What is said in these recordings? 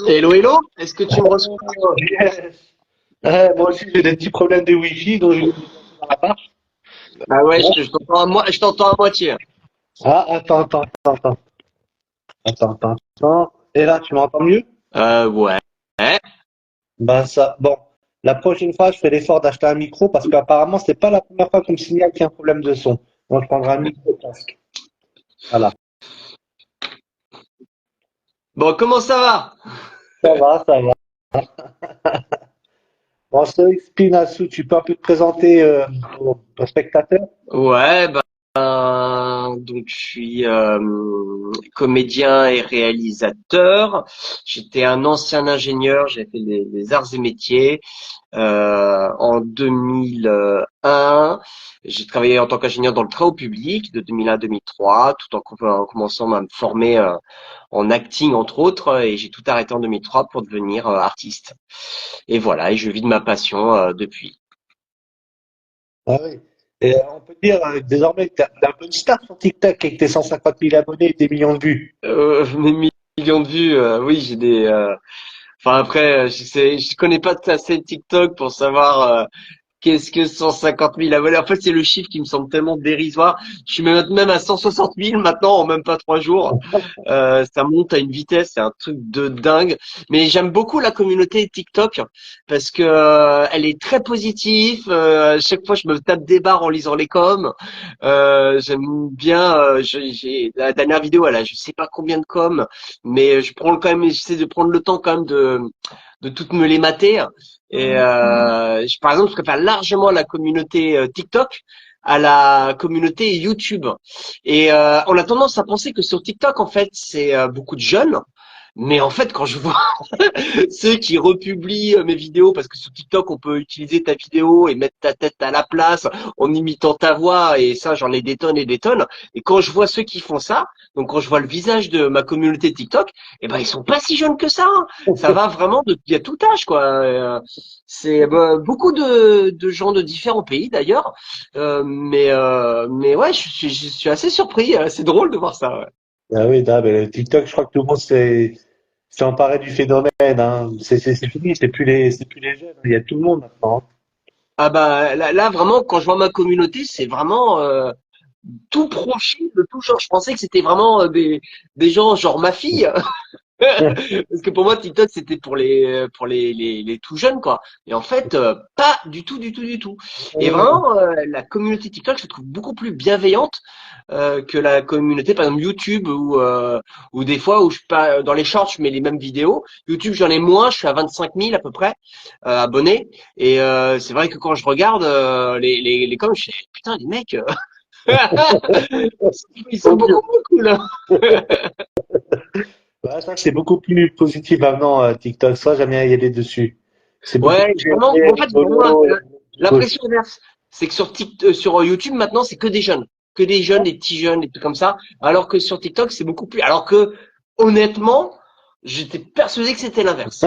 Hello, hello, est-ce que tu me reçois? Yes. Moi aussi, j'ai des petits problèmes de Wi-Fi, donc je vais me déplacer dans l'appart. Ah ouais, je t'entends je t'entends à moitié. Ah, attends. Et là, tu m'entends mieux? Ouais. Ben ça, bon. La prochaine fois, je fais l'effort d'acheter un micro parce qu'apparemment, c'est pas la première fois qu'on me signale qu'il y a un problème de son. Donc, je prendrai un micro casque. Voilà. Bon, comment ça va? Ça va. Bon, Stoic Spinasu, tu peux un peu te présenter aux spectateurs? Ouais, donc je suis comédien et réalisateur. J'étais un ancien ingénieur, j'ai fait les arts et métiers. En 2001, j'ai travaillé en tant qu'ingénieur dans le travaux public de 2001 à 2003, tout en commençant à me former en acting entre autres, et j'ai tout arrêté en 2003 pour devenir artiste. Et voilà, et je vis de ma passion depuis. Ah oui. Et on peut dire désormais que t'es un peu une star sur TikTok avec tes 150 000 abonnés et tes millions de vues. Mes millions de vues, oui, j'ai des. Enfin après, je connais pas assez TikTok pour savoir qu'est-ce que 150 000 abonnés? En fait, c'est le chiffre qui me semble tellement dérisoire. Je suis même à 160 000 maintenant en même pas 3 jours. Ça monte à une vitesse, c'est un truc de dingue. Mais j'aime beaucoup la communauté TikTok parce que elle est très positive. Chaque fois, je me tape des barres en lisant les coms. J'aime bien. J'ai la dernière vidéo, elle a je sais pas combien de coms, mais je prends quand même, j'essaie de prendre le temps quand même de toutes me les mater. Et par exemple, je préfère largement la communauté TikTok à la communauté YouTube. Et on a tendance à penser que sur TikTok, en fait, c'est beaucoup de jeunes. Mais en fait, quand je vois ceux qui republient mes vidéos, parce que sur TikTok, on peut utiliser ta vidéo et mettre ta tête à la place en imitant ta voix, et ça, j'en ai des tonnes et des tonnes. Et quand je vois ceux qui font ça, donc quand je vois le visage de ma communauté TikTok, eh ben ils sont pas si jeunes que ça, hein. Ça va vraiment il y a tout âge, quoi. C'est beaucoup de gens de différents pays d'ailleurs, mais ouais, je suis assez surpris. C'est drôle de voir ça. Ouais. Ah oui, non, mais le TikTok, je crois que tout le monde s'est emparé du phénomène, hein. C'est fini, c'est plus les jeunes, il y a tout le monde maintenant, hein. Ah bah là, vraiment, quand je vois ma communauté, c'est vraiment tout profil de tout genre. Je pensais que c'était vraiment des gens genre ma fille. Parce que pour moi, TikTok, c'était pour les tout jeunes, quoi. Et en fait, pas du tout, du tout, du tout. Et vraiment, la communauté TikTok, je la trouve beaucoup plus bienveillante que la communauté, par exemple, YouTube, ou des fois où je pas dans les shorts, je mets les mêmes vidéos. YouTube, j'en ai moins, je suis à 25 000 à peu près abonnés. Et c'est vrai que quand je regarde les coms, je fais, putain, les mecs, ils sont Au beaucoup mieux. plus cool, hein. Ouais, ça, c'est beaucoup plus positif maintenant, TikTok. Ça, j'aime bien y aller dessus. C'est beaucoup Ouais, plus vraiment, léger, en fait, vraiment, rigolo et cool. l'impression inverse, c'est que sur YouTube maintenant, c'est que des jeunes, des petits jeunes, des trucs comme ça, alors que sur TikTok, c'est beaucoup plus. Alors que, honnêtement, j'étais persuadé que c'était l'inverse.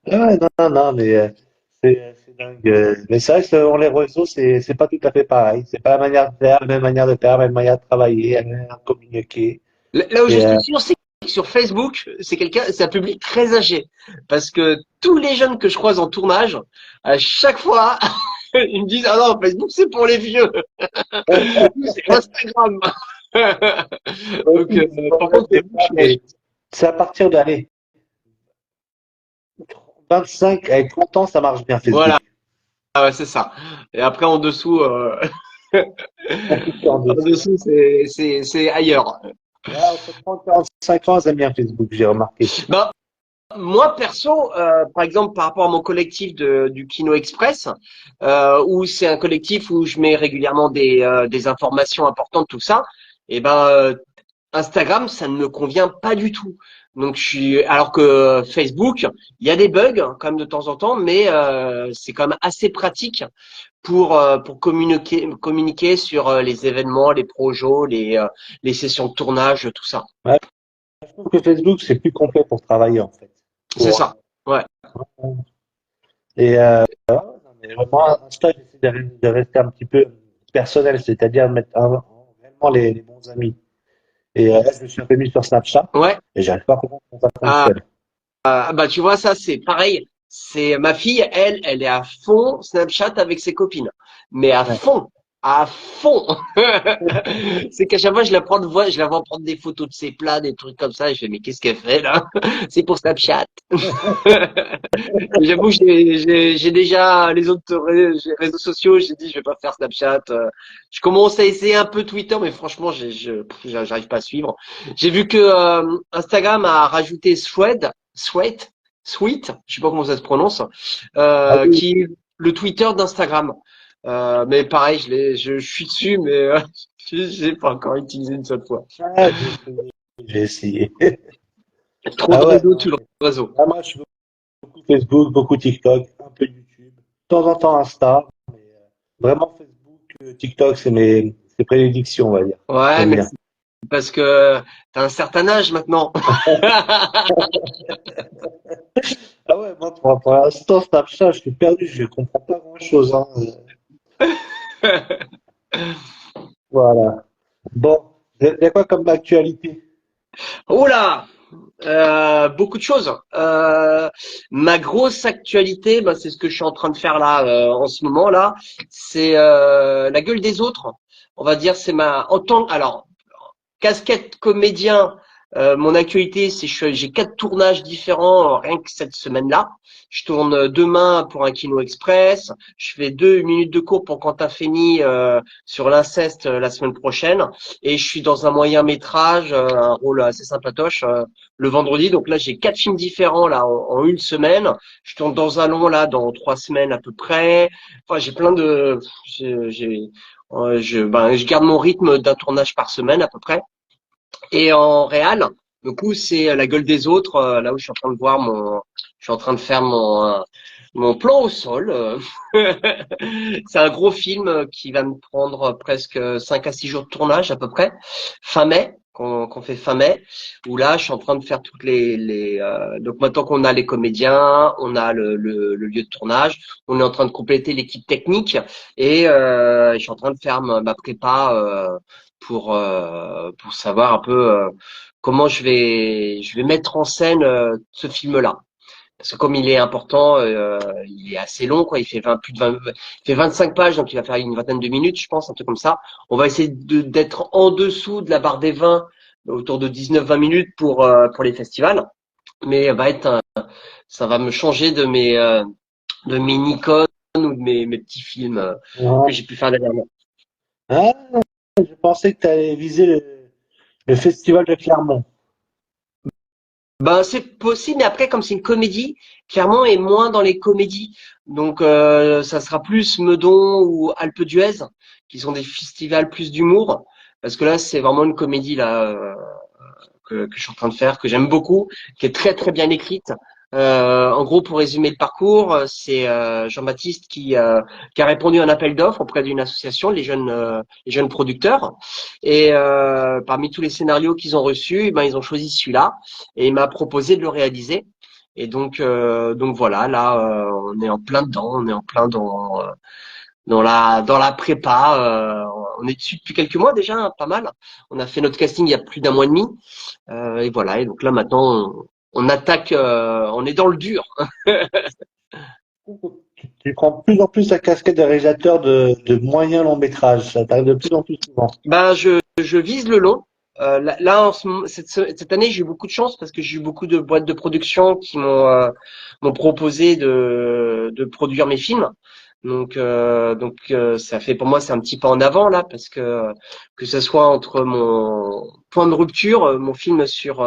Ouais, non, mais c'est dingue. Mais c'est vrai que sur les réseaux, c'est pas tout à fait pareil. C'est pas la manière de faire, la même manière de faire, la même manière de travailler, la même manière de communiquer. Là où je Et suis sûr, c'est que sur Facebook, c'est un public très âgé, parce que tous les jeunes que je croise en tournage, à chaque fois, ils me disent, ah non, Facebook, c'est pour les vieux. Nous, c'est Instagram. Donc, aussi, c'est pas par le même contre, Facebook, débat, mais c'est à partir d'aller 25 à 30 ans, ça marche bien Facebook. voilà. Ah ouais, c'est ça. Et après, en dessous, Compliqué en en dessous. dessous, c'est ailleurs. Ouais, entre 30 et 45 ans, j'aime bien Facebook, j'ai remarqué. Ben, moi, perso, par exemple, par rapport à mon collectif du Kino Express, où c'est un collectif où je mets régulièrement des informations importantes, tout ça, et ben, Instagram, ça ne me convient pas du tout. Donc alors que Facebook, il y a des bugs hein, quand même de temps en temps, mais c'est quand même assez pratique pour communiquer sur les événements, les projets, les sessions de tournage, tout ça. Ouais, je trouve que Facebook, c'est plus complet pour travailler, en fait. C'est Pour, ça. Ouais. et mais moi, Insta, j'essaie de rester un petit peu personnel, c'est-à-dire de mettre vraiment les bons amis. Et là, je me suis un peu mis sur Snapchat Ouais. et j'arrive pas à comprendre comment ça Ah, fonctionne. bah tu vois ça c'est pareil. C'est ma fille, elle est à fond Snapchat avec ses copines, mais à Ouais. fond, à fond. C'est qu'à chaque fois je la prends de voix, je la vois prendre des photos de ses plats, des trucs comme ça. Et je fais mais qu'est-ce qu'elle fait là? C'est pour Snapchat. J'avoue, j'ai déjà les autres réseaux sociaux. J'ai dit, je vais pas faire Snapchat. Je commence à essayer un peu Twitter, mais franchement, j'arrive pas à suivre. J'ai vu que Instagram a rajouté Sweet, je sais pas comment ça se prononce, Ah oui, qui est le Twitter d'Instagram. Mais pareil, je suis dessus, mais j'ai pas encore utilisé une seule fois. ah, j'ai essayé. Trop de Ah ouais, réseaux, non, tout le réseau. moi, je suis beaucoup Facebook, beaucoup TikTok, un peu YouTube, de temps en temps Insta, mais vraiment Facebook, TikTok, c'est mes prédilections, on va dire. Ouais, J'aime mais bien. c'est parce que t'as un certain âge maintenant. Ah ouais, moi, pour l'instant, Snapchat, je suis perdu, je comprends pas grand-chose, hein. Voilà. Bon, il y a quoi comme actualité? Oula, beaucoup de choses. Ma grosse actualité, bah, c'est ce que je suis en train de faire là en ce moment là. C'est la gueule des autres. On va dire, c'est ma en tant alors casquette comédien, mon actualité, j'ai 4 tournages différents rien que cette semaine-là. Je tourne demain pour un Kino Express. Je fais 2 minutes de cours pour Quentin Feni sur l'inceste la semaine prochaine. Et je suis dans un moyen métrage, un rôle assez sympatoche le vendredi. Donc là, j'ai 4 films différents là en une semaine. Je tourne dans un long là dans 3 semaines à peu près. Enfin, j'ai plein de, je garde mon rythme d'un tournage par semaine à peu près. Et en réal, du coup, c'est la gueule des autres, là où je suis en train de voir je suis en train de faire mon plan au sol. C'est un gros film qui va me prendre presque 5 à 6 jours de tournage à peu près, fin mai. Qu'on fait fin mai, où là je suis en train de faire toutes donc maintenant qu'on a les comédiens, on a le lieu de tournage, on est en train de compléter l'équipe technique et je suis en train de faire ma prépa pour savoir un peu comment je vais mettre en scène ce film-là. Parce que comme il est important, il est assez long, quoi. Il fait 20, plus de 20, il fait 25 pages, donc il va faire une vingtaine de minutes, je pense, un truc comme ça. On va essayer d'être en dessous de la barre des 20, autour de 19-20 minutes pour les festivals. Mais ça va me changer de mes Nikon ou de mes petits films que Ouais. j'ai pu faire dernièrement. Ah, je pensais que tu allais viser le festival de Clermont. Ben, c'est possible, mais après, comme c'est une comédie, Clermont est moins dans les comédies. Donc, ça sera plus Meudon ou Alpe d'Huez, qui sont des festivals plus d'humour. Parce que là, c'est vraiment une comédie là que je suis en train de faire, que j'aime beaucoup, qui est très très bien écrite. En gros, pour résumer le parcours, c'est Jean-Baptiste qui a répondu à un appel d'offres auprès d'une association, les jeunes producteurs. Et parmi tous les scénarios qu'ils ont reçus, ben, ils ont choisi celui-là et il m'a proposé de le réaliser. Et donc voilà, là, on est en plein dedans, on est en plein dans la prépa. On est dessus depuis quelques mois déjà, hein, pas mal. On a fait notre casting il y a plus d'un mois et demi. Et voilà. Et donc là maintenant, on attaque. On est dans le dur. Tu prends de plus en plus la casquette de réalisateur de moyens longs métrages. Ça t'arrive de plus en plus souvent. Ben je vise le long. Là, cette année, j'ai eu beaucoup de chance parce que j'ai eu beaucoup de boîtes de production qui m'ont proposé de produire mes films. Donc ça fait pour moi c'est un petit pas en avant là parce que ce soit entre mon point de rupture, mon film sur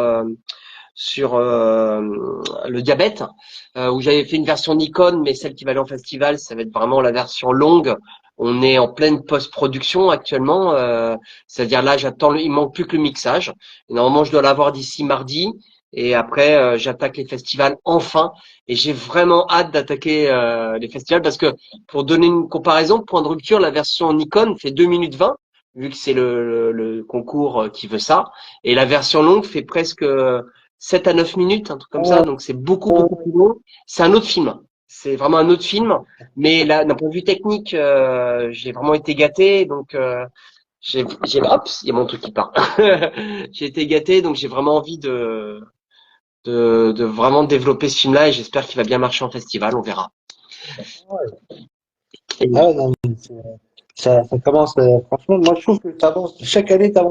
le diabète, où j'avais fait une version Nikon, mais celle qui va aller en festival, ça va être vraiment la version longue. On est en pleine post-production actuellement, c'est-à-dire là, il manque plus que le mixage. Et normalement, je dois l'avoir d'ici mardi. Et après, j'attaque les festivals enfin. Et j'ai vraiment hâte d'attaquer les festivals parce que pour donner une comparaison, point de rupture, la version Nikon fait 2 minutes 20, vu que c'est le concours qui veut ça. Et la version longue fait presque 7 à 9 minutes, un truc comme ça. Donc c'est beaucoup, beaucoup plus long. C'est un autre film. C'est vraiment un autre film. Mais là, d'un point de vue technique, j'ai vraiment été gâté. Donc hop, il y a mon truc qui part. J'ai été gâté, donc j'ai vraiment envie de vraiment développer ce film-là et j'espère qu'il va bien marcher en festival, on verra. Et Ah, non, ça commence, franchement, moi je trouve que ça avance, chaque année tu vas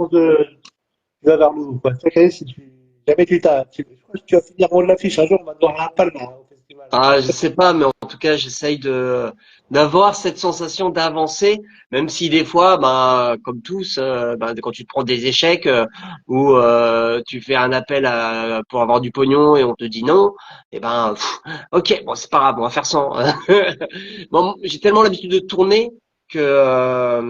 vers le haut, quoi. Chaque année, si tu, jamais je crois que tu vas finir en haut de l'affiche, un jour on va te voir à la Palme, hein, au festival. je sais pas, mais en tout cas, j'essaye d'avoir cette sensation d'avancer, même si des fois, ben, comme tous, ben, quand tu te prends des échecs ou tu fais un appel pour avoir du pognon et on te dit non, et ben, ok, bon, c'est pas grave, on va faire sans. Bon, j'ai tellement l'habitude de tourner que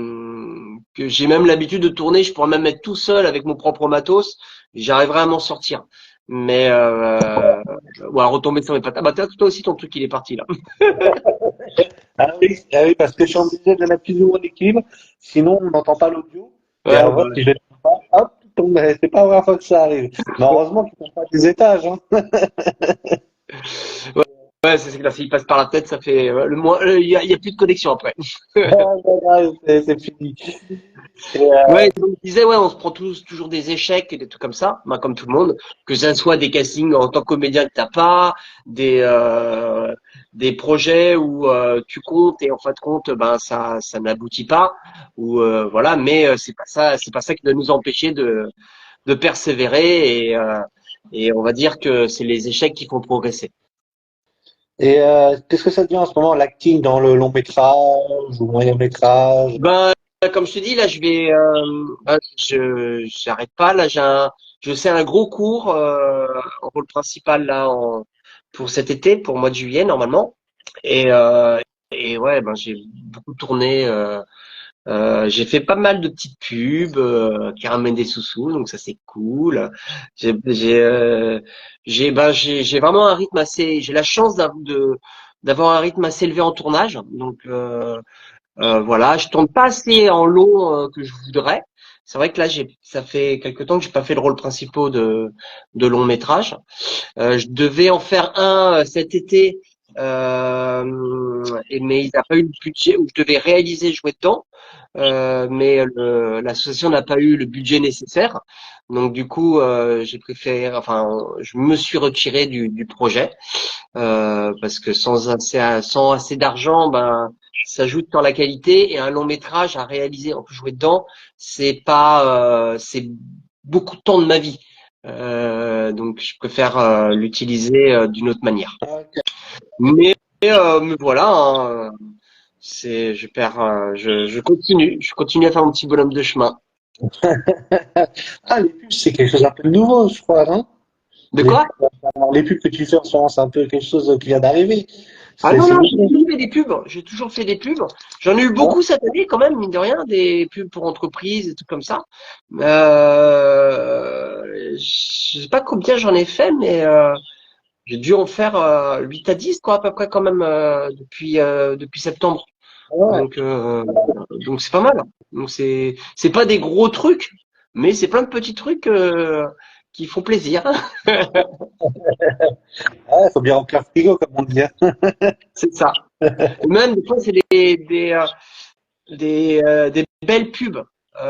j'ai même l'habitude de tourner. Je pourrais même être tout seul avec mon propre matos, j'arriverai à m'en sortir. Mais ou à retomber sur mes pattes. Ah bah toi aussi ton truc il est parti là. Ah oui, parce que je suis obligé de mettre plus ou moins d'équilibre, sinon on n'entend pas l'audio. Et Ouais, en bah, vrai, si je ne pas, hop, il tombe. C'est pas la première fois que ça arrive. Mais heureusement qu'ils ne font pas des étages, hein. ouais, ouais, c'est clair. S'il passe par la tête, ça fait le moins. Il y a plus de connexion après. Ah, voilà, c'est fini. Et, Ouais, donc je disais, ouais, on se prend toujours des échecs et des trucs comme ça, bah, comme tout le monde, que ça soit des castings en tant que comédien que t'as pas, des projets où tu comptes et en fin de compte, ben ça n'aboutit pas, ou voilà, mais c'est pas ça qui doit nous empêcher de persévérer et on va dire que c'est les échecs qui font progresser. qu'est-ce que ça devient en ce moment, l'acting dans le long métrage ou moyen métrage? Ben, comme je te dis, là, j'arrête pas. Là, je sais un gros cours en rôle principal là pour cet été, pour le mois de juillet normalement. Et et ouais, ben j'ai beaucoup tourné. J'ai fait pas mal de petites pubs qui ramènent des sous-sous, donc ça c'est cool. J'ai vraiment un rythme assez. J'ai la chance d'avoir un rythme assez élevé en tournage, donc. Voilà, je tourne pas assez en long que je voudrais. C'est vrai que là, ça fait quelque temps que j'ai pas fait le rôle principal de long métrage. Je devais en faire un cet été, mais il n'a pas eu le budget, ou je devais réaliser, jouer dedans, mais l'association n'a pas eu le budget nécessaire. Donc du coup, j'ai préféré, enfin, je me suis retiré du projet parce que sans assez d'argent, ben ça joue dans la qualité et un long métrage à réaliser, on peut jouer dedans, c'est beaucoup de temps de ma vie. Donc je préfère l'utiliser d'une autre manière. Mais, mais voilà, hein, je continue à faire mon petit bonhomme de chemin. Ah, les pubs, c'est quelque chose d'un peu nouveau, je crois, non? De Les quoi? pubs, les pubs que tu fais en ce moment, c'est un peu quelque chose qui vient d'arriver. Ah C'est non, c'est non, j'ai nouveau. toujours fait des pubs. J'ai toujours fait des pubs. J'en ai eu beaucoup cette année quand même, mine de rien, des pubs pour entreprises et tout comme ça. Je sais pas combien j'en ai fait, mais j'ai dû en faire 8 à 10 quoi, à peu près quand même depuis septembre. Ouais. Donc c'est pas mal. Donc c'est pas des gros trucs, mais c'est plein de petits trucs qui font plaisir. Ouais, faut bien remplir le frigo, comme on dit, hein. C'est ça. Et même des fois c'est des belles pubs C'est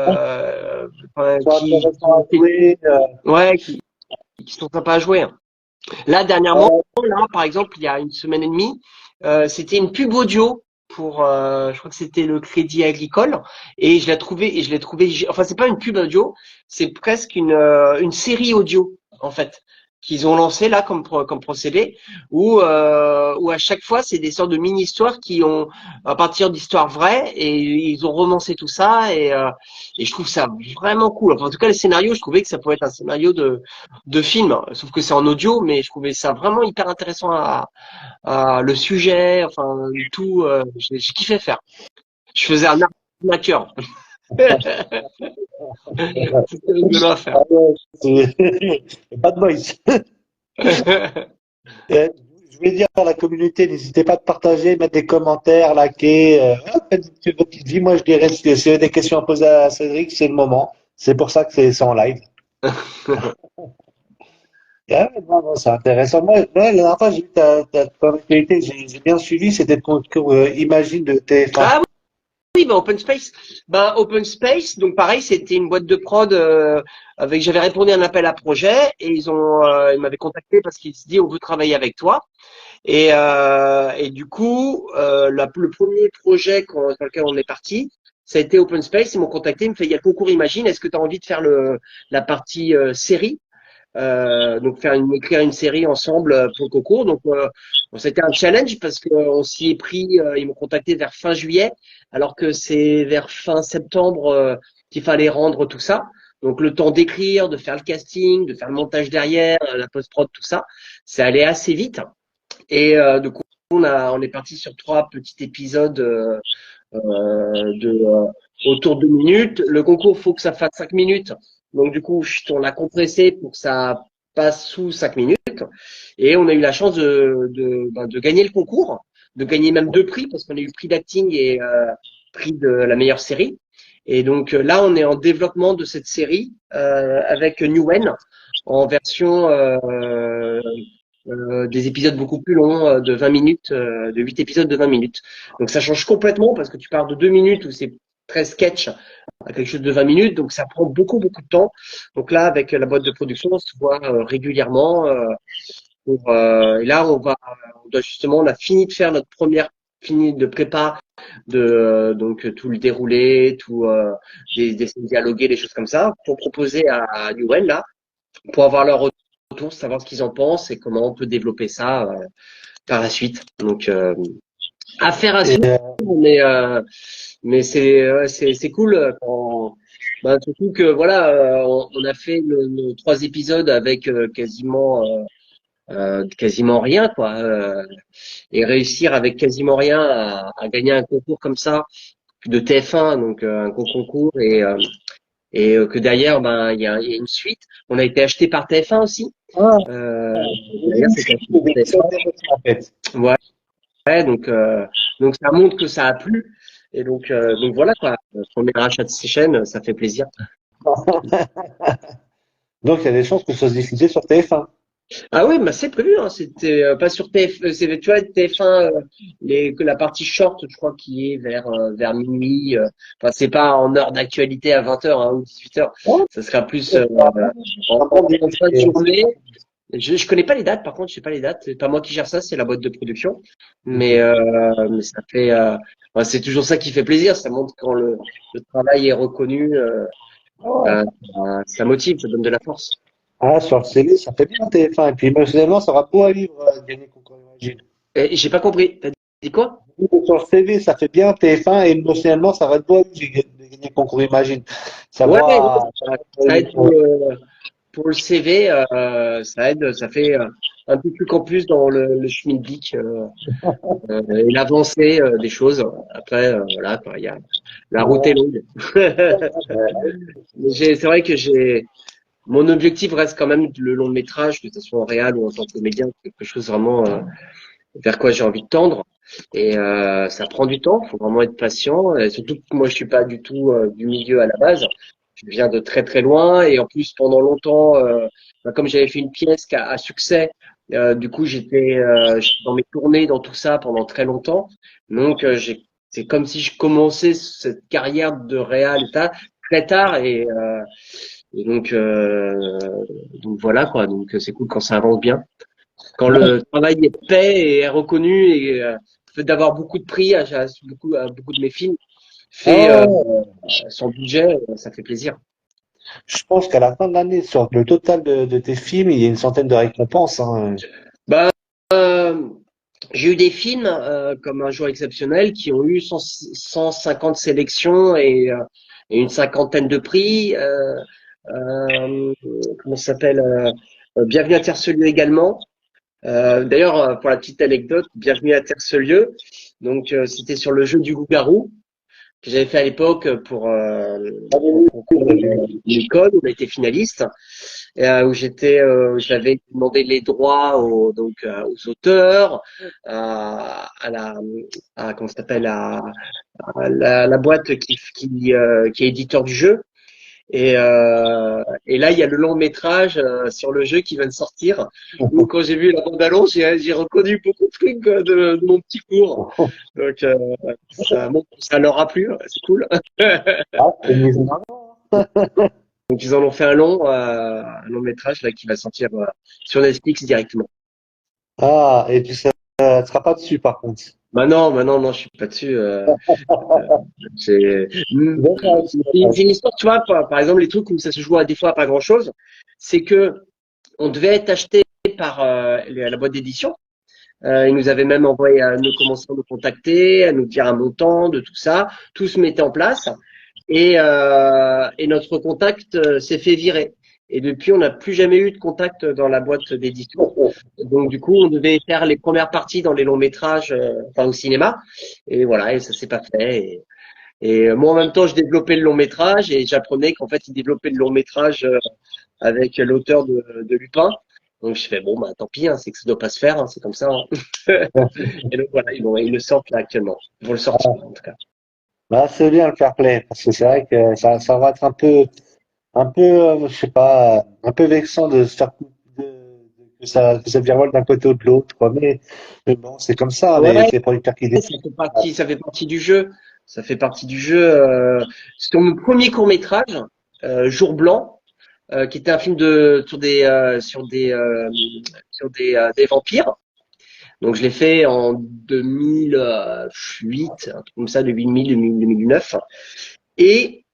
intéressant à jouer. ouais, qui sont sympas à jouer. Là, dernièrement, Ouais, là, par exemple, il y a une semaine et demie, c'était une pub audio pour, je crois que c'était le Crédit Agricole, et je l'ai trouvé, enfin, c'est pas une pub audio, c'est presque une série audio, en fait, qu'ils ont lancé là comme procédé, où à chaque fois, c'est des sortes de mini-histoires qui ont, à partir d'histoires vraies, et ils ont romancé tout ça, et je trouve ça vraiment cool. Enfin, en tout cas, le scénario, je trouvais que ça pouvait être un scénario de film, sauf que c'est en audio, mais je trouvais ça vraiment hyper intéressant à le sujet, enfin tout, j'ai kiffé faire. Je faisais un arnaqueur. C'était rigolo à faire. ah ouais, Bad Boys. Euh, je vais dire à la communauté, n'hésitez pas à partager, mettre des commentaires, liker. Faites votre petite vie. Moi, je dirais, si vous avez des questions à poser à Cédric, c'est le moment. C'est pour ça que c'est en live. Ah, non, non, c'est intéressant. Moi, la dernière fois, j'ai vu ton actualité, j'ai bien suivi, c'était ton cours Imagine de TF1. Ah oui, bah Open Space. Bah Open Space, donc pareil, c'était une boîte de prod avec j'avais répondu à un appel à projet et ils m'avaient contacté parce qu'ils se dit on veut travailler avec toi. Et du coup, le premier projet sur lequel on est parti, ça a été Open Space. Ils m'ont contacté, ils me fait il y a le concours Imagine, est-ce que tu as envie de faire la partie série? Donc écrire une série ensemble pour le concours. Donc bon, c'était un challenge parce qu'on s'y est pris. Ils m'ont contacté vers fin juillet, alors que c'est vers fin septembre qu'il fallait rendre tout ça. Donc le temps d'écrire, de faire le casting, de faire le montage derrière, la post-prod, tout ça, ça allait assez vite. Et du coup, on est parti sur 3 petits épisodes autour de 2 minutes. Le concours, faut que ça fasse 5 minutes. Donc du coup, on l'a compressé pour que ça passe sous 5 minutes. Et on a eu la chance de gagner le concours, de gagner même 2 prix parce qu'on a eu le prix d'acting et prix de la meilleure série. Et donc là, on est en développement de cette série avec Newen en version des épisodes beaucoup plus longs de 20 minutes, de 8 épisodes de 20 minutes. Donc ça change complètement parce que tu pars de 2 minutes où c'est très sketch à quelque chose de 20 minutes, donc ça prend beaucoup beaucoup de temps. Donc là, avec la boîte de production, on se voit régulièrement. Et là, on doit justement, on a fini de faire notre première fini de prépa de donc tout le déroulé, tout des dialoguer, des choses comme ça, pour proposer à Newen là, pour avoir leur retour, savoir ce qu'ils en pensent et comment on peut développer ça par la suite. Donc affaire à Et suivre, mais c'est cool bah, surtout que voilà, on a fait nos 3 épisodes avec quasiment rien quoi, et réussir avec quasiment rien à gagner un concours comme ça de TF1, donc un gros concours et que derrière ben il y a une suite. On a été acheté par TF1 aussi. ah, Derrière c'était acheté par d'émission TF1. d'émotion, en fait. Ouais, ouais, donc ça montre que ça a plu. Et donc voilà quoi. Premier rachat de ces chaînes, ça fait plaisir. Donc, il y a des chances que ça soit diffusé sur TF1. Ah oui, bah c'est prévu, hein. C'était pas sur TF, tu vois, TF1, que la partie short, je crois, qui est vers minuit. Enfin, c'est pas en heure d'actualité à 20h hein, ou 18h. Ouais, Ça sera plus vraiment en fin de diffusé. journée. Je connais pas les dates, par contre, je sais pas les dates. C'est pas moi qui gère ça, c'est la boîte de production. Mais ça fait, ouais, c'est toujours ça qui fait plaisir. Ça montre quand le travail est reconnu, Ouais. euh, ça motive, ça donne de la force. Ah, sur le CV, ça fait bien TF1. Et puis, émotionnellement, ça aura beau à vivre, gagner concours Imagine. Et j'ai pas compris. T'as dit quoi? Sur le CV, ça fait bien TF1 et émotionnellement, ça va être beau à vivre, de gagner concours Imagine. Ça Ouais, ouais, va. ça aide pour le CV, ça aide, ça fait un peu plus qu'en plus dans le schmilblick et l'avancée des choses. Après, voilà, quoi, il y a, la route est Ouais, longue. ouais. C'est vrai que mon objectif reste quand même le long métrage, que ce soit en réal ou en tant que comédien, quelque chose vraiment vers quoi j'ai envie de tendre. Et ça prend du temps, faut vraiment être patient. Et surtout que moi, je suis pas du tout du milieu à la base. Je viens de très très loin et en plus pendant longtemps, bah, comme j'avais fait une pièce à succès, du coup j'étais dans mes tournées dans tout ça pendant très longtemps. Donc c'est comme si je commençais cette carrière de réal très tard et donc voilà quoi. Donc c'est cool quand ça avance bien. Quand le travail est fait et est reconnu et le fait d'avoir beaucoup de prix à beaucoup de mes films fait Oh, son budget, ça fait plaisir. je pense qu'à la fin de l'année, sur le total de tes films, il y a une centaine de récompenses, hein. Bah, euh, j'ai eu des films comme Un jour exceptionnel qui ont eu 150 sélections et une cinquantaine de prix. Comment ça s'appelle Bienvenue à Terre-Lieu également. D'ailleurs, pour la petite anecdote, Bienvenue à Terre-Lieu. Donc, c'était sur le jeu du loup-garou que j'avais fait à l'époque pour le concours de l'école où on a été finaliste. Où j'avais demandé les droits aux auteurs, à la, comment ça s'appelle, à la boîte qui est éditeur du jeu. Et là, il y a le long métrage sur le jeu qui vient de sortir. Où quand j'ai vu la bande-annonce, j'ai reconnu beaucoup de trucs de mon petit cours. Donc ça montre que ça leur a plu, c'est cool. Ah, c'est une mise en avant. Donc ils en ont fait un long métrage là qui va sortir sur Netflix directement. Ah, et tu seras pas dessus par contre. Bah non, non, je suis pas dessus. Euh, c'est Dommage, c'est une histoire, tu vois. Par exemple, les trucs où ça se joue à des fois à pas grand-chose, c'est que on devait être acheté par la boîte d'édition. Ils nous avaient même envoyé à nous commencer à nous contacter, à nous dire un montant de tout ça. Tout se mettait en place et notre contact s'est fait virer. Et depuis, on n'a plus jamais eu de contact dans la boîte d'édition. Donc du coup, on devait faire les premières parties dans les longs métrages, enfin au cinéma. Et voilà, et ça s'est pas fait. Et moi, en même temps, je développais le long métrage et j'apprenais qu'en fait, ils développaient le long métrage avec l'auteur de Lupin. Donc je fais bon, bah tant pis, hein, c'est que ça doit pas se faire, hein, c'est comme ça. Hein. Et donc voilà, ils le sortent là actuellement. Ils vont le sortir en tout cas. bah, c'est bien le fair play, parce que c'est vrai que ça va être je sais pas, un peu vexant de se faire que ça virevole d'un côté ou de l'autre, quoi. Mais bon, c'est comme ça, Ouais, c'est les producteurs qui décident. ça fait partie du jeu. Ça fait partie du jeu. C'était mon premier court métrage, Jour blanc, qui était un film sur des vampires. Donc je l'ai fait en 2008, un truc comme ça, 2000, 2009. Et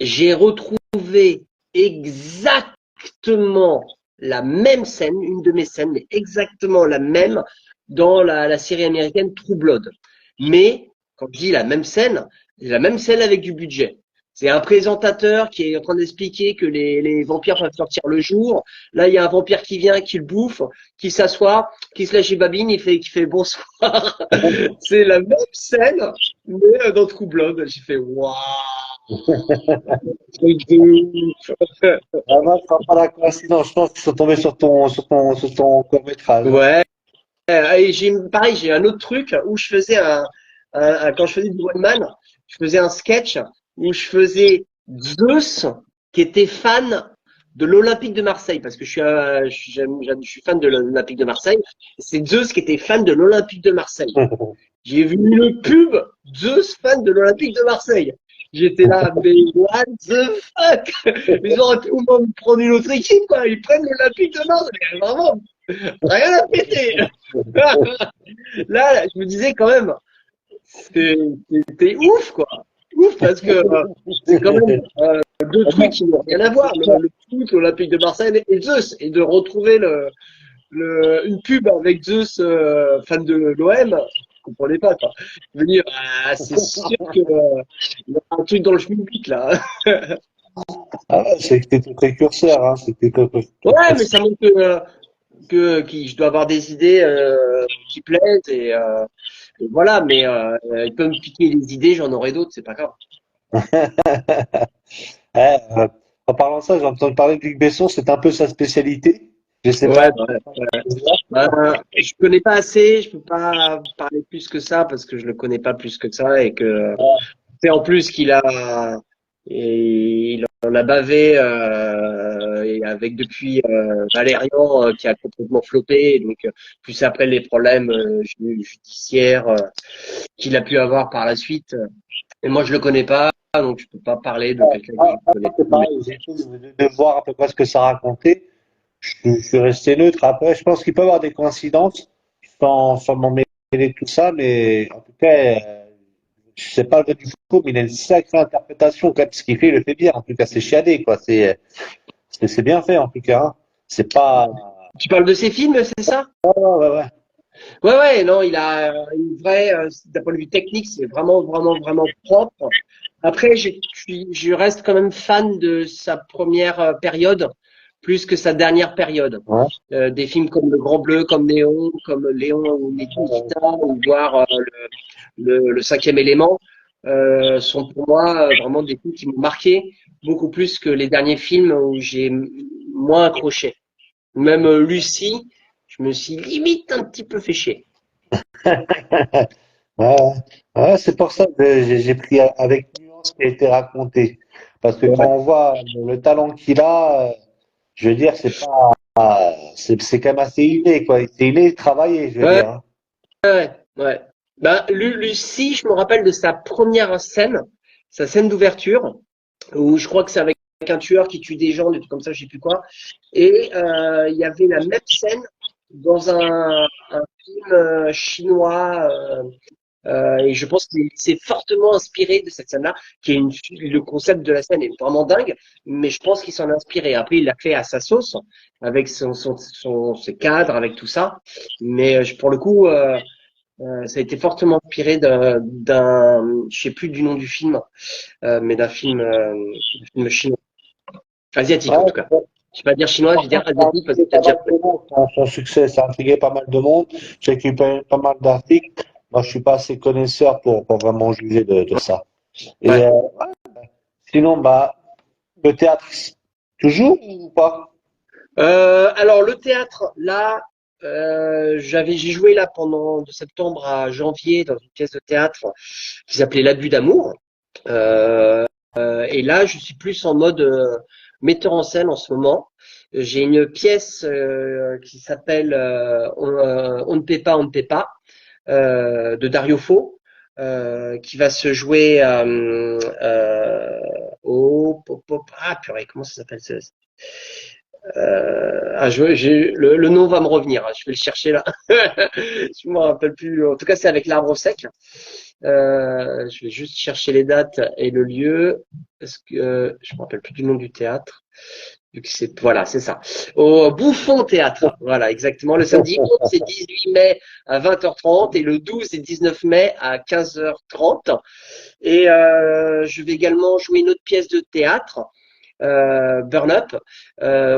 j'ai retrouvé exactement la même scène, une de mes scènes, mais exactement la même dans la série américaine True Blood. Mais quand je dis la même scène avec du budget. C'est un présentateur qui est en train d'expliquer que les vampires peuvent sortir le jour. Là, il y a un vampire qui vient, qui le bouffe, qui s'assoit, qui se lèche les babines, qui fait bonsoir. C'est la même scène, mais dans True Blood. J'ai fait waouh, truc de ouf. Ah, moi, je crois pas la coïncidence, je pense qu'ils sont tombés sur ton court-métrage, hein. Ouais. Et pareil, j'ai un autre truc où je faisais quand je faisais du one man, je faisais un sketch où je faisais Zeus qui était fan de l'Olympique de Marseille parce que je suis fan de l'Olympique de Marseille. C'est Zeus qui était fan de l'Olympique de Marseille. J'ai vu une pub Zeus fan de l'Olympique de Marseille. J'étais là, mais what the fuck? Ils auraient pu au moins me prendre une autre équipe, quoi. Ils prennent l'Olympique de Marseille. Vraiment, rien à péter. Là, je me disais quand même, c'était ouf, quoi. Ouf, parce que c'est quand même deux trucs qui n'ont rien à voir. Le foot, l'Olympique de Marseille et Zeus. Et de retrouver une pub avec Zeus, fan de l'OM, je comprenais pas, quoi. Je veux dire, c'est sûr que, il y a un truc dans le schmilblick, là. Ah ouais, c'est que t'es ton précurseur, hein, c'était Ouais, mais ça montre que je dois avoir des idées qui plaisent et voilà, mais il peut me piquer les idées, j'en aurai d'autres, c'est pas grave. Ouais, en parlant de ça, j'ai entendu parler de Luc Besson, c'est un peu sa spécialité. Je sais pas. Ouais, je connais pas assez, je peux pas parler plus que ça parce que je le connais pas plus que ça et que c'est en plus il en a bavé et avec depuis Valérian qui a complètement floppé, donc plus après les problèmes judiciaires qu'il a pu avoir par la suite. Et moi je le connais pas, donc je peux pas parler de quelqu'un que je connais C'est pas. pareil, j'ai essayé de voir à peu près ce que ça racontait. Je suis resté neutre. Après, je pense qu'il peut y avoir des coïncidences sans m'en mêler de tout ça, mais en tout cas, je sais pas le vrai du faux, mais il a une sacrée interprétation quand même. Ce qu'il fait, il le fait bien. En tout cas, c'est chiadé, quoi. C'est bien fait, en tout cas, hein. C'est pas. Tu parles de ses films, c'est ça? Ouais, ouais, ouais. Ouais, ouais, non, il a une vraie, d'un point de vue technique, c'est vraiment, vraiment, vraiment propre. Après, je reste quand même fan de sa première période, plus que sa dernière période. Ouais. Des films comme Le Grand Bleu, comme Néon, comme Léon ou Nikita, ou voire le Cinquième Élément, sont pour moi vraiment des films qui m'ont marqué beaucoup plus que les derniers films où j'ai moins accroché. Même Lucie, je me suis limite un petit peu fait chier. Ouais, ouais, c'est pour ça que j'ai pris avec nuance ce qui a été raconté. Parce que quand Ouais. on voit le talent qu'il a, je veux dire, c'est pas, c'est quand même assez inné, quoi. C'est inné, travaillé, je veux Ouais, dire, hein. ouais, ouais. Ben, Lucie, je me rappelle de sa scène d'ouverture, où je crois que c'est avec un tueur qui tue des gens, des trucs comme ça, je sais plus quoi. Et il y avait la même scène dans un film chinois. Et je pense qu'il s'est fortement inspiré de cette scène-là, qui est le concept de la scène est vraiment dingue, mais je pense qu'il s'en a inspiré. Après, il l'a fait à sa sauce, avec ses cadres, avec tout ça. Mais pour le coup, ça a été fortement inspiré je sais plus du nom du film, mais d'un film chinois, asiatique en tout cas. Ouais, Je vais pas dire chinois, je vais dire franchement, ça a asiatique parce que intrigué c'est pas peut-être mal japonais. de monde, son succès, ça a intrigué pas mal de monde. J'ai écrit pas mal d'articles. Moi, je suis pas assez connaisseur pour vraiment juger de ça. Et Ouais. sinon, bah, le théâtre, toujours ou pas? Alors le théâtre, là, j'ai joué là pendant de septembre à janvier dans une pièce de théâtre qui s'appelait L'abus d'amour. Euh, et là, je suis plus en mode metteur en scène en ce moment. J'ai une pièce qui s'appelle On ne paie pas, on ne paie pas de Dario Fo, qui va se jouer ah purée, comment ça s'appelle le nom va me revenir, hein, je vais le chercher là. Je me rappelle plus. En tout cas, c'est avec l'Arbre Sec. Je vais juste chercher les dates et le lieu. Parce que je me rappelle plus du nom du théâtre. Vu que voilà, c'est ça. Au Bouffon Théâtre. Voilà, exactement. Le samedi 11 et 18 mai à 20h30 et le 12 et 19 mai à 15h30. Et je vais également jouer une autre pièce de théâtre Burn Up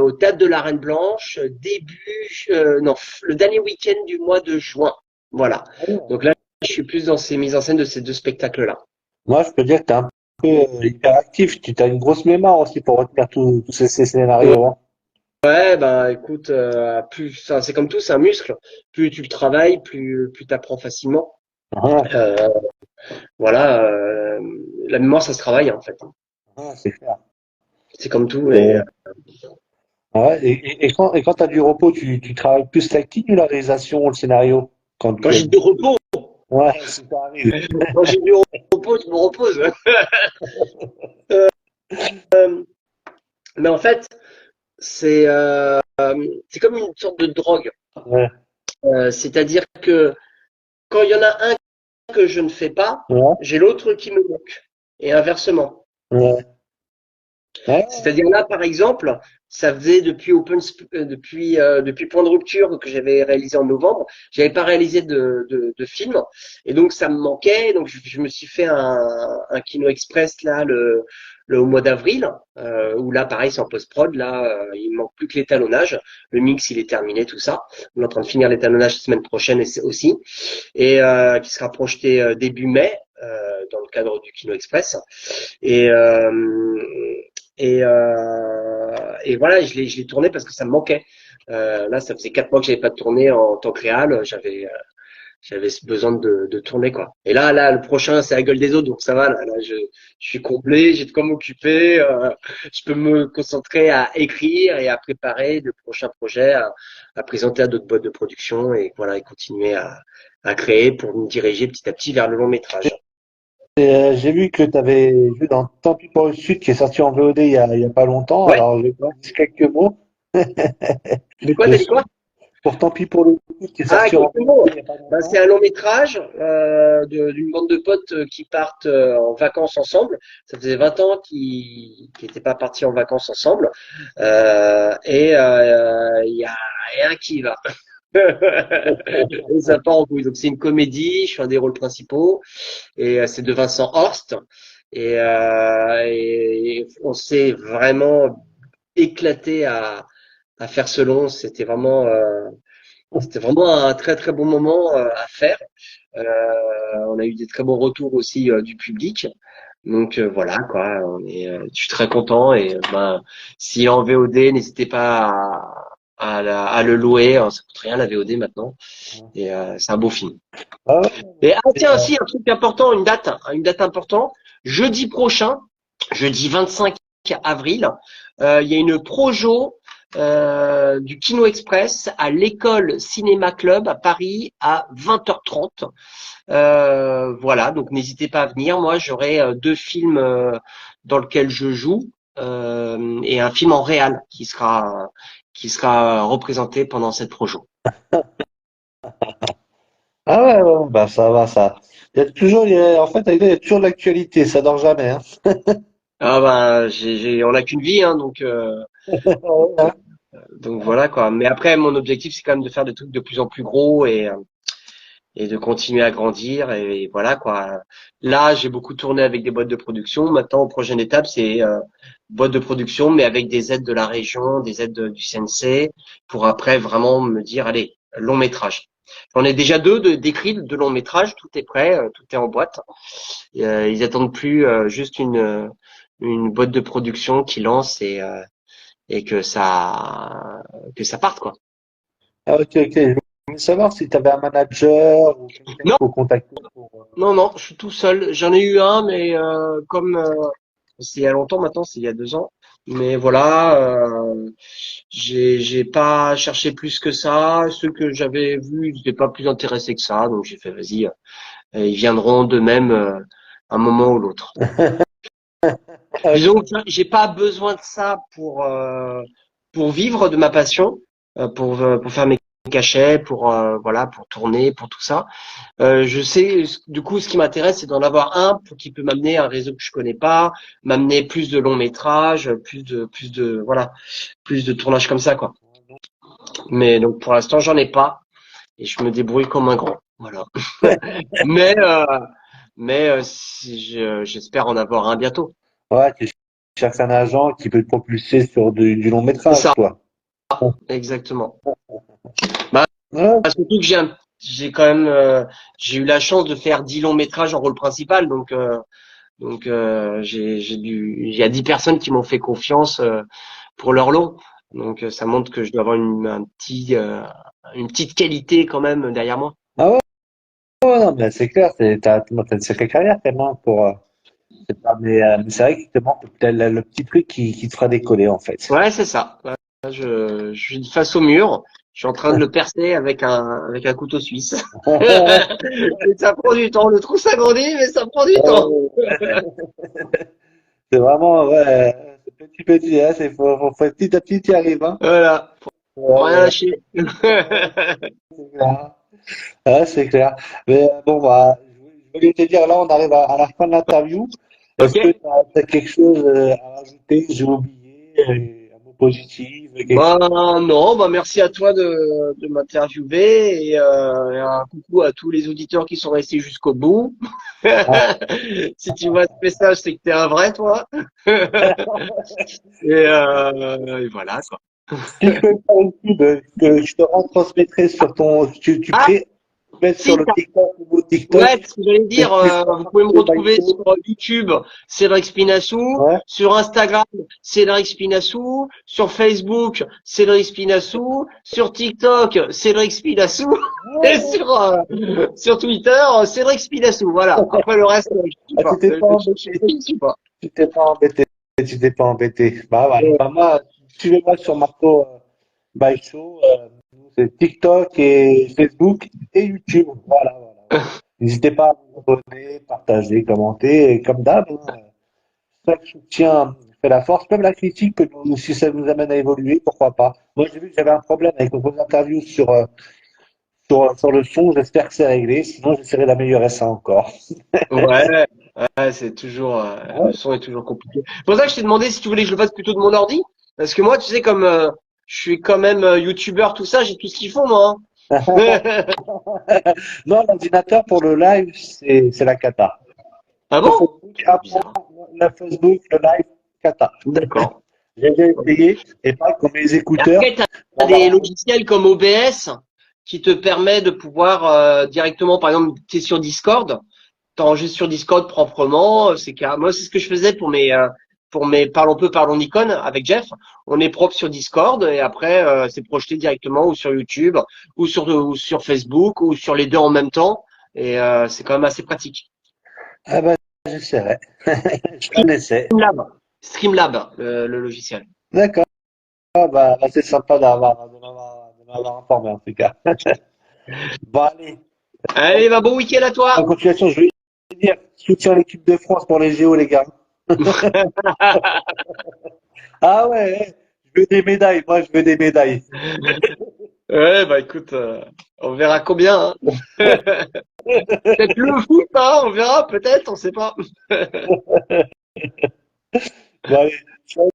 au Théâtre de la Reine Blanche non, le dernier week-end du mois de juin. Voilà. Donc là, je suis plus dans ces mises en scène de ces deux spectacles-là. Moi, je peux dire que tu es un peu hyperactif. Tu as une grosse mémoire aussi pour retenir tous ces scénarios, hein. Ouais, bah écoute, enfin, c'est comme tout, c'est un muscle. Plus tu le travailles, plus tu apprends facilement. Ah, Euh, voilà, la mémoire, ça se travaille en fait. c'est clair. C'est comme tout. Et Et, ouais, et quand tu as du repos, tu travailles plus l'acting ou la réalisation ou le scénario? Quand quand tu as j'ai du... du repos, Ouais, ça arrive. quand j'ai du repos, je me repose. Mais en fait, c'est c'est comme une sorte de drogue. Ouais, C'est-à-dire que quand il y en a un que je ne fais pas, ouais, j'ai l'autre qui me manque. Et inversement. ouais. Ouais, C'est-à-dire là, par exemple, ça faisait depuis Point de rupture que j'avais réalisé en novembre, j'avais pas réalisé de film, et donc ça me manquait. Donc je me suis fait un Kino Express là le au mois d'avril, où là pareil c'est en post-prod. Là, il me manque plus que l'étalonnage. Le mix il est terminé, tout ça. On est en train de finir l'étalonnage la semaine prochaine aussi, et qui sera projeté début mai dans le cadre du Kino Express. Et, et voilà, je l'ai tourné parce que ça me manquait. Là, ça faisait 4 mois que j'avais pas tourné en tant que réal. J'avais besoin de tourner quoi. Et là, le prochain, c'est la gueule des autres, donc ça va. Là, je suis complet, j'ai de quoi m'occuper. Je peux me concentrer à écrire et à préparer le prochain projet, à présenter à d'autres boîtes de production et voilà, et continuer à créer pour me diriger petit à petit vers le long métrage. j'ai vu que tu avais vu dans Tant pis pour le Sud qui est sorti en VOD il y a pas longtemps. Ouais. Alors, je vais te dire quelques mots De quoi, t'as dit dessus. quoi? Pour Tant pis pour le Sud qui est Ah, sorti en quelques VOD mots. il y a pas Ben, c'est longtemps. un long métrage d'une bande de potes qui partent en vacances ensemble. Ça faisait 20 ans qu'ils n'étaient pas partis en vacances ensemble. Et il y a rien qui va. Et ça part en couille. Donc c'est une comédie, je fais un des rôles principaux. Et c'est de Vincent Horst. Et on s'est vraiment éclaté à faire ce long. C'était vraiment un très très bon moment à faire. On a eu des très bons retours aussi du public. Donc voilà quoi, je suis très content et ben s'il est en VOD, n'hésitez pas à le louer. Ça coûte rien la VOD maintenant et c'est un beau film. Ah, Et ah ouais, tiens, si un truc important, une date importante, jeudi prochain. jeudi 25 avril. Il y a une projo du Kino Express à l'École Cinéma Club à Paris à 20h30. Voilà, donc n'hésitez pas à venir. Moi, j'aurai deux films dans lesquels je joue et un film en réal qui sera représenté pendant cette projo. Ah ouais, ouais, bah ça va, ça. En fait, il y a toujours de l'actualité, ça dort jamais, hein. Ah ben, on n'a qu'une vie, hein, Ouais, hein. donc voilà quoi. Mais après, mon objectif, c'est quand même de faire des trucs de plus en plus gros et de continuer à grandir et voilà quoi. Là, j'ai beaucoup tourné avec des boîtes de production. Maintenant, prochaine étape, c'est boîte de production, mais avec des aides de la région, des aides du CNC, pour après vraiment me dire, allez, long métrage. J'en ai déjà deux d'écrits de long métrage, tout est prêt, tout est en boîte. Ils attendent plus juste une boîte de production qui lance et que ça parte quoi. Ah, ok, ok. Je voulais savoir si tu avais un manager ou quelqu'un qu'il Non, faut contacter pour. non, non, je suis tout seul. J'en ai eu un, mais comme c'est il y a longtemps maintenant, c'est il y a 2 ans. Mais voilà, j'ai pas cherché plus que ça. Ceux que j'avais vus, ils n'étaient pas plus intéressés que ça, donc j'ai fait vas-y, ils viendront d'eux-mêmes un moment ou l'autre. Ah, Disons que j'ai pas besoin de ça pour vivre de ma passion, pour faire mes cachets, pour voilà, pour tourner, pour tout ça. Je sais, du coup, ce qui m'intéresse, c'est d'en avoir un qui peut m'amener à un réseau que je connais pas, m'amener plus de longs métrages, voilà, plus de tournages comme ça, quoi. Mais donc, pour l'instant, j'en ai pas et je me débrouille comme un grand. Voilà. Mais, j'espère en avoir un bientôt. ouais, tu cherches un agent qui peut te propulser sur du long C'est métrage, ça, quoi. exactement. Bah, Ouais, surtout que j'ai quand même, j'ai eu la chance de faire 10 longs métrages en rôle principal, il y a 10 personnes qui m'ont fait confiance pour leur lot. Donc ça montre que je dois avoir une petite qualité quand même derrière moi. ah ouais, ouais, non, mais c'est clair, t'as une sacrée carrière quand même, hein, mais c'est vrai qu'il te manque peut-être le petit truc qui te fera décoller, en fait. Ouais, c'est ça. Ouais, là, je suis face au mur. Je suis en train de le percer avec un couteau suisse. Et ça prend du temps. Le trou s'agrandit, mais ça prend du temps. C'est vraiment, ouais, c'est petit petit, hein, faut petit à petit y arriver, hein. Voilà. Faut rien Ouais, lâcher. c'est clair. Ouais, c'est clair. Mais bon, bah, je voulais te dire, là, on arrive à la fin de l'interview. Est-ce que Ok. tu as quelque chose à rajouter? J'ai oublié, un mot positif, quelque Bah chose. non, bah merci à toi de m'interviewer et un coucou à tous les auditeurs qui sont restés jusqu'au bout. Ah, Si tu vois ce message, c'est que t'es un vrai toi. Et voilà quoi. si je peux faire une pub, que je te retransmettrai sur tu Ah peux mettre sur si, le TikTok, le mot TikTok, ouais, ce que j'allais que dire, tu vous pouvez me fais retrouver Baïcho. sur YouTube, Cédric Spinassou, Ouais. sur Instagram, Cédric Spinassou, sur Facebook, Cédric Spinassou, sur TikTok, Cédric Spinassou, et sur Twitter, Cédric Spinassou. Voilà. Après le reste, je ne suis Ah, pas. tu t'es pas Je embêté. ne suis pas. Tu t'es pas embêté. Tu t'es pas embêté. Bah voilà. Euh, Bah moi, suivez-moi sur Marco by Show. C'est TikTok et Facebook et YouTube. Voilà, voilà. N'hésitez pas à vous abonner, partager, commenter. Et comme d'hab, hein, chaque soutien fait la force. Même la critique, si ça nous amène à évoluer, pourquoi pas. Moi, j'ai vu que j'avais un problème avec vos interviews sur le son. J'espère que c'est réglé. Sinon, j'essaierai d'améliorer ça encore. Ouais, ouais, c'est toujours, le son est toujours compliqué. C'est pour ça que je t'ai demandé si tu voulais que je le fasse plutôt de mon ordi. Parce que moi, tu sais, comme je suis quand même youtubeur, tout ça, j'ai tout ce qu'il faut, moi. Hein. Non, l'ordinateur pour le live, c'est la cata. Ah Le bon? Facebook, C'est apprends bizarre. le Facebook, le live, cata. D'accord. J'ai déjà essayé, et pas comme mes Et écouteurs. après, tu as On des a- logiciels comme OBS qui te permet de pouvoir directement, par exemple, tu es sur Discord, t'enregistres sur Discord proprement. Moi, c'est ce que je faisais pour mes parlons Nikon avec Jeff. On est propre sur Discord et après, c'est projeté directement ou sur YouTube ou sur Facebook ou sur les deux en même temps. Et c'est quand même assez pratique. Ah bah, j'essaierai. Je connaissais. Streamlab. Streamlab, le logiciel. D'accord. Ah, bah, c'est sympa de m'avoir informé, en tout cas. Bon, allez. Allez, bah, bon week-end à En toi. continuation, je vais dire, soutien l'équipe de France pour les JO, les gars. Ah ouais, je veux des médailles, moi je veux des médailles. Ouais, bah écoute, on verra combien, hein. Peut-être le foot, hein, on verra, peut-être, on sait pas. Bon, allez, ciao.